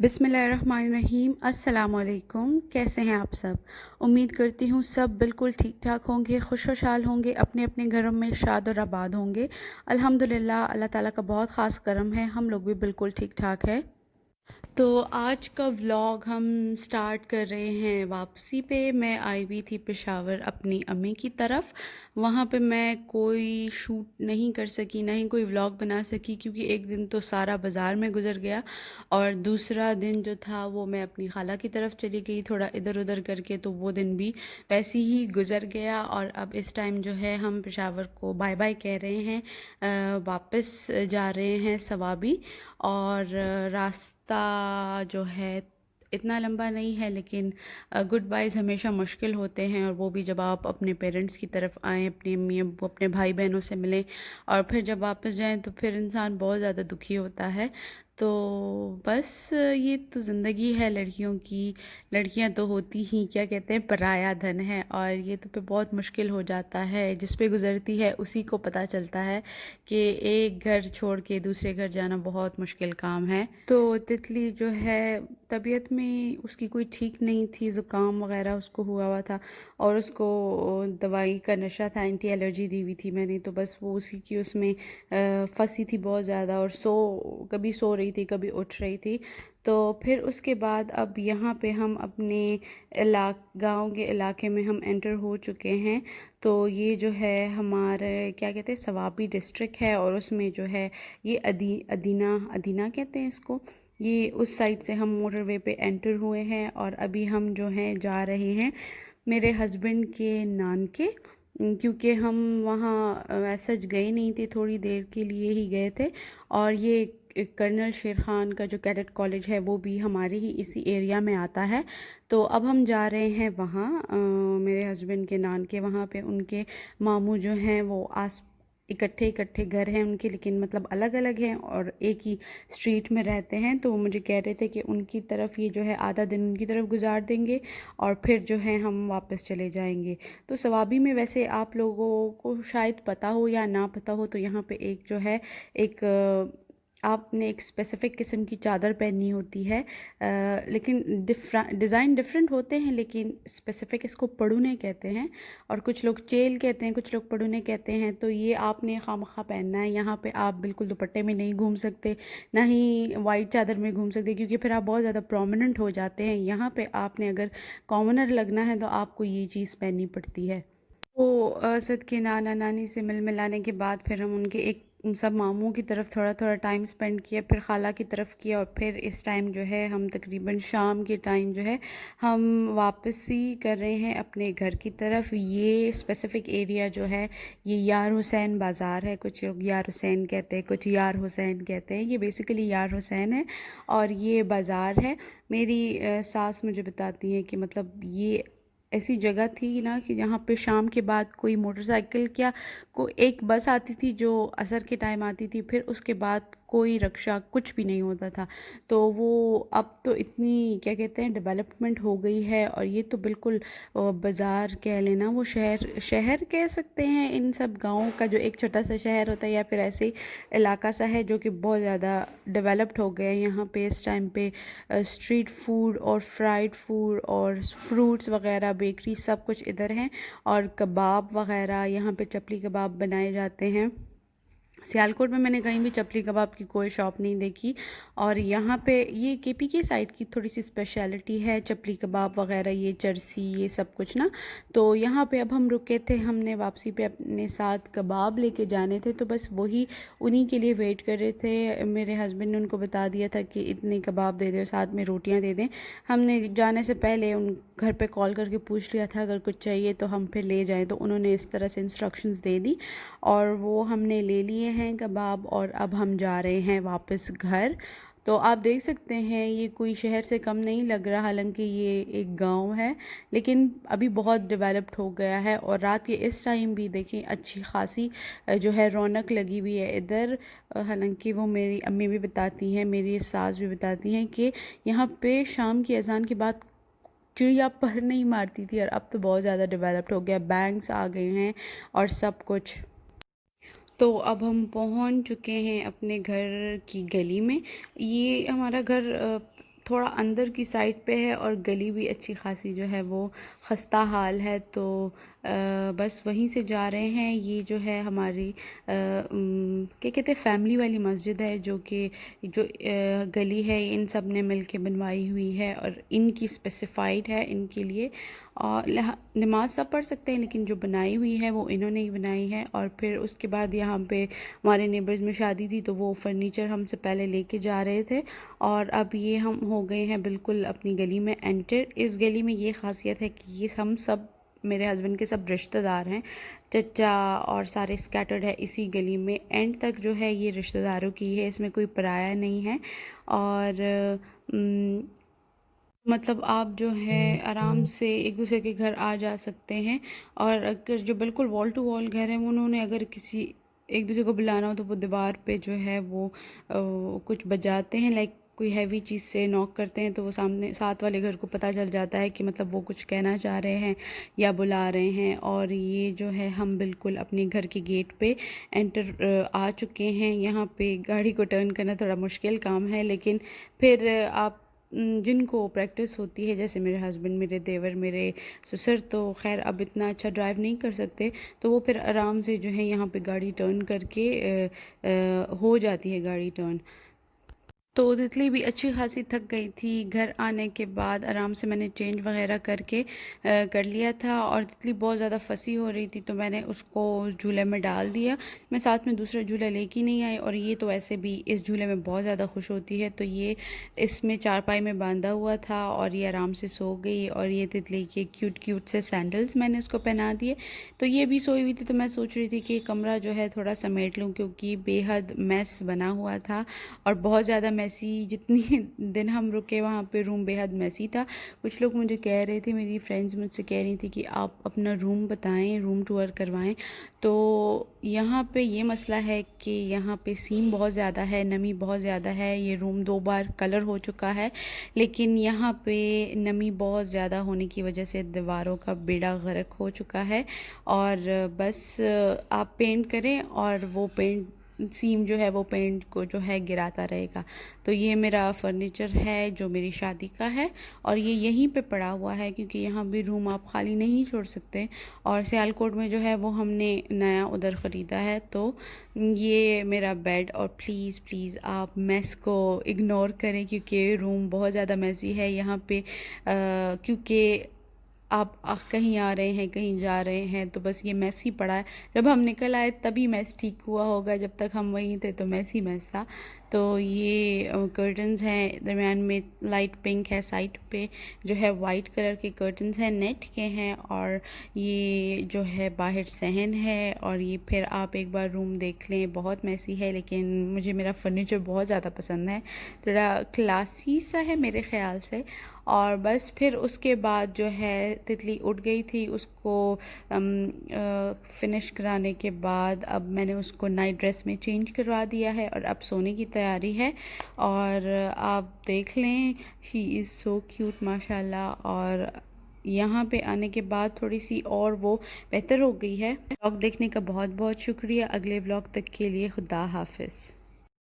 बिस्मिल्लाहिर्रहमानिर्रहीम। अस्सलाम वालेकुम। कैसे हैं आप सब? उम्मीद करती हूँ सब बिल्कुल ठीक ठाक होंगे, खुशहाल होंगे, अपने अपने घरों में शाद और आबाद होंगे। अल्हम्दुलिल्लाह, अल्लाह ताला का बहुत ख़ास करम है, हम लोग भी बिल्कुल ठीक ठाक है। तो आज का व्लॉग हम स्टार्ट कर रहे हैं वापसी पे। मैं आई हुई थी पेशावर अपनी अम्मी की तरफ। वहाँ पे मैं कोई शूट नहीं कर सकी, ना ही कोई व्लॉग बना सकी, क्योंकि एक दिन तो सारा बाज़ार में गुजर गया और दूसरा दिन जो था वो मैं अपनी खाला की तरफ चली गई थोड़ा इधर उधर करके, तो वो दिन भी वैसे ही गुजर गया। और अब इस टाइम जो है हम पेशावर को बाय बाय कह रहे हैं, वापस जा रहे हैं सवाबी। और रास्ता जो है इतना लंबा नहीं है, लेकिन गुड बाइज़ हमेशा मुश्किल होते हैं, और वो भी जब आप अपने पेरेंट्स की तरफ आएँ, अपनी अम्मी अब्बू अपने भाई बहनों से मिलें और फिर जब वापस जाएं तो फिर इंसान बहुत ज़्यादा दुखी होता है। तो बस ये तो ज़िंदगी है लड़कियों की। लड़कियां तो होती ही क्या कहते हैं, पराया धन है, और ये तो पे बहुत मुश्किल हो जाता है। जिस पे गुज़रती है उसी को पता चलता है कि एक घर छोड़ के दूसरे घर जाना बहुत मुश्किल काम है। तो तितली जो है तबीयत में उसकी कोई ठीक नहीं थी, ज़ुकाम वगैरह उसको हुआ था और उसको दवाई का नशा था, एंटी एलर्जी दी हुई थी मैंने, तो बस वो उसी की उसमें फंसी थी बहुत ज़्यादा, और कभी सो रही थी कभी उठ रही थी। तो फिर उसके बाद अब यहाँ पे हम अपने गांव के इलाके में हम एंटर हो चुके हैं। तो ये जो है हमारे क्या कहते हैं, सवाबी डिस्ट्रिक्ट है, और उसमें जो है ये अदीना अदीना कहते हैं इसको। ये उस साइड से हम मोटरवे पे एंटर हुए हैं, और अभी हम जो हैं जा रहे हैं मेरे हस्बैंड के नानके, क्योंकि हम वहाँ ऐसा गए नहीं थे, थोड़ी देर के लिए ही गए थे। और ये कर्नल शेर ख़ान का जो कैडेट कॉलेज है वो भी हमारे ही इसी एरिया में आता है। तो अब हम जा रहे हैं वहाँ, मेरे हस्बैंड के नानके वहाँ पे उनके मामू जो हैं वो आस इकट्ठे इकट्ठे घर हैं उनके, लेकिन मतलब अलग अलग हैं और एक ही स्ट्रीट में रहते हैं। तो वो मुझे कह रहे थे कि उनकी तरफ ये जो है आधा दिन उनकी तरफ गुजार देंगे और फिर जो है हम वापस चले जाएंगे। तो सवाबी में वैसे आप लोगों को शायद पता हो या ना पता हो, तो यहाँ पे एक जो है एक आपने एक स्पेसिफ़िक किस्म की चादर पहननी होती है, लेकिन डिज़ाइन डिफरेंट होते हैं, लेकिन स्पेसिफ़िक इसको पड़ूने कहते हैं, और कुछ लोग चेल कहते हैं, कुछ लोग पड़ूने कहते हैं। तो ये आपने खामखा पहनना है। यहाँ पे आप बिल्कुल दुपट्टे में नहीं घूम सकते, ना ही वाइट चादर में घूम सकते, क्योंकि फिर आप बहुत ज़्यादा प्रोमिनेंट हो जाते हैं। यहाँ पे आपने अगर कॉमनर लगना है तो आपको ये चीज़ पहननी पड़ती है। तो असद के नाना नानी से मिल मिलाने के बाद फिर हम उनके एक उन सब मामू की तरफ थोड़ा थोड़ा टाइम स्पेंड किया, फिर खाला की तरफ किया, और फिर इस टाइम जो है हम तकरीबन शाम के टाइम जो है हम वापसी कर रहे हैं अपने घर की तरफ। ये स्पेसिफ़िक एरिया जो है ये यार हुसैन बाज़ार है। कुछ लोग यार हुसैन कहते हैं, कुछ यार हुसैन कहते हैं। ये बेसिकली यार हुसैन है और ये बाज़ार है। मेरी सास मुझे बताती हैं कि मतलब ये ऐसी जगह थी ना कि जहाँ पे शाम के बाद कोई मोटरसाइकिल क्या को एक बस आती थी जो असर के टाइम आती थी, फिर उसके बाद कोई रक्षा कुछ भी नहीं होता था। तो वो अब तो इतनी क्या कहते हैं डेवलपमेंट हो गई है, और ये तो बिल्कुल बाज़ार कह लेना, वो शहर शहर कह सकते हैं। इन सब गाँव का जो एक छोटा सा शहर होता है या फिर ऐसे ही इलाका सा है जो कि बहुत ज़्यादा डेवलप्ड हो गया है। यहाँ पे इस टाइम पे स्ट्रीट फूड और फ्राइड फूड और फ्रूट्स वगैरह, बेकरी, सब कुछ इधर हैं, और कबाब वगैरह यहाँ पे चपली कबाब बनाए जाते हैं। सियालकोट में मैंने कहीं भी चपली कबाब की कोई शॉप नहीं देखी, और यहाँ पे ये केपी के साइड की थोड़ी सी स्पेशलिटी है चपली कबाब वगैरह, ये चरसी, ये सब कुछ ना। तो यहाँ पे अब हम रुके थे, हमने वापसी पे अपने साथ कबाब लेके जाने थे, तो बस वही उन्हीं के लिए वेट कर रहे थे। मेरे हस्बैंड ने उनको बता दिया था कि इतने कबाब दे दें, साथ में रोटियाँ दे दें। हमने जाने से पहले उन घर पे कॉल करके पूछ लिया था अगर कुछ चाहिए तो हम फिर ले जाएं, तो उन्होंने इस तरह से इंस्ट्रक्शंस दे दी और वो हमने ले लिए हैं कबाब, और अब हम जा रहे हैं वापस घर। तो आप देख सकते हैं ये कोई शहर से कम नहीं लग रहा, हालांकि ये एक गांव है, लेकिन अभी बहुत डेवलप्ड हो गया है। और रात के इस टाइम भी देखें अच्छी खासी जो है रौनक लगी हुई है इधर। हालांकि वो मेरी अम्मी भी बताती हैं, मेरी सास भी बताती हैं कि यहाँ पे शाम की अजान के बाद चिड़िया पर नहीं मारती थी, और अब तो बहुत ज़्यादा डेवलप्ड हो गया, बैंक्स आ गए हैं और सब कुछ। तो अब हम पहुंच चुके हैं अपने घर की गली में। ये हमारा घर थोड़ा अंदर की साइड पे है और गली भी अच्छी खासी जो है वो खस्ता हाल है। तो बस वहीं से जा रहे हैं। ये जो है हमारी क्या कहते हैं फैमिली वाली मस्जिद है, जो कि जो गली है इन सब ने मिल के बनवाई हुई है और इनकी स्पेसिफाइड है इनके लिए। और नमाज सब पढ़ सकते हैं, लेकिन जो बनाई हुई है वो इन्होंने ही बनाई है। और फिर उसके बाद यहाँ पे हमारे नेबर्स में शादी थी, तो वो फर्नीचर हमसे पहले लेके जा रहे थे। और अब ये हम हो गए हैं बिल्कुल अपनी गली में एंटर। इस गली में ये खासियत है कि ये हम सब मेरे हस्बैंड के सब रिश्तेदार हैं, चचा और सारे स्कैटर्ड है इसी गली में। एंड तक जो है ये रिश्तेदारों की है, इसमें कोई पराया नहीं है। और मतलब आप जो है आराम से एक दूसरे के घर आ जा सकते हैं। और अगर जो बिल्कुल वॉल टू वॉल घर है, उन्होंने अगर किसी एक दूसरे को बुलाना हो तो वो दीवार पे जो है वो कुछ बजाते हैं, लाइक कोई हैवी चीज़ से नॉक करते हैं, तो वो सामने साथ वाले घर को पता चल जाता है कि मतलब वो कुछ कहना चाह रहे हैं या बुला रहे हैं। और ये जो है हम बिल्कुल अपने घर के गेट पे एंटर आ चुके हैं। यहाँ पे गाड़ी को टर्न करना थोड़ा मुश्किल काम है, लेकिन फिर आप जिनको प्रैक्टिस होती है, जैसे मेरे हस्बैंड, मेरे देवर, मेरे ससुर, तो खैर अब इतना अच्छा ड्राइव नहीं कर सकते, तो वो फिर आराम से जो है यहाँ पे गाड़ी टर्न करके हो जाती है गाड़ी टर्न। तो तितली भी अच्छी खासी थक गई थी। घर आने के बाद आराम से मैंने चेंज वगैरह करके कर लिया था। और तितली बहुत ज़्यादा फंसी हो रही थी, तो मैंने उसको झूले में डाल दिया। मैं साथ में दूसरा झूला लेके नहीं आई, और ये तो ऐसे भी इस झूले में बहुत ज़्यादा खुश होती है, तो ये इसमें चारपाई में बांधा हुआ था और ये आराम से सो गई। और ये तितली के क्यूट क्यूट से सैंडल्स मैंने उसको पहना दिए, तो ये भी सोई हुई थी। तो मैं सोच रही थी कि कमरा जो है थोड़ा समेट लूँ, क्योंकि बेहद मैस बना हुआ था और बहुत ज़्यादा मैसी। जितनी दिन हम रुके वहाँ पे रूम बेहद मैसी था। कुछ लोग मुझे कह रहे थे, मेरी फ्रेंड्स मुझसे कह रही थी कि आप अपना रूम बताएं, रूम टूर करवाएं। तो यहाँ पे ये मसला है कि यहाँ पे सीम बहुत ज़्यादा है, नमी बहुत ज़्यादा है। ये रूम 2 बार कलर हो चुका है, लेकिन यहाँ पे नमी बहुत ज़्यादा होने की वजह से दीवारों का बेड़ा गर्क हो चुका है। और बस आप पेंट करें और वो पेंट सीम जो है वो पेंट को जो है गिराता रहेगा। तो ये मेरा फर्नीचर है जो मेरी शादी का है, और ये यहीं पे पड़ा हुआ है, क्योंकि यहाँ भी रूम आप खाली नहीं छोड़ सकते। और सियालकोट में जो है वो हमने नया उधर ख़रीदा है। तो ये मेरा बेड, और प्लीज़ प्लीज़ आप मेस को इग्नोर करें, क्योंकि रूम बहुत ज़्यादा मैसी है यहाँ पे। क्योंकि आप कहीं आ रहे हैं, कहीं जा रहे हैं, तो बस ये मैस ही पड़ा है। जब हम निकल आए तभी मैस ठीक हुआ होगा, जब तक हम वहीं थे तो मैस ही मैस था। तो ये कर्टन्स हैं, दरमियान में लाइट पिंक है, साइड पे जो है वाइट कलर के कर्टन्स हैं, नेट के हैं। और ये जो है बाहर सहन है। और ये फिर आप एक बार रूम देख लें, बहुत मैसी है, लेकिन मुझे मेरा फर्नीचर बहुत ज़्यादा पसंद है, थोड़ा क्लासी सा है मेरे ख़्याल से। और बस फिर उसके बाद जो है तितली उठ गई थी, उसको फिनिश कराने के बाद अब मैंने उसको नाइट ड्रेस में चेंज करवा दिया है और अब सोने की तैयारी है। और आप देख लें, शी इज़ सो क्यूट माशाल्लाह। और यहाँ पे आने के बाद थोड़ी सी और वो बेहतर हो गई है। व्लॉग देखने का बहुत बहुत शुक्रिया। अगले व्लॉग तक के लिए खुदा हाफिज़।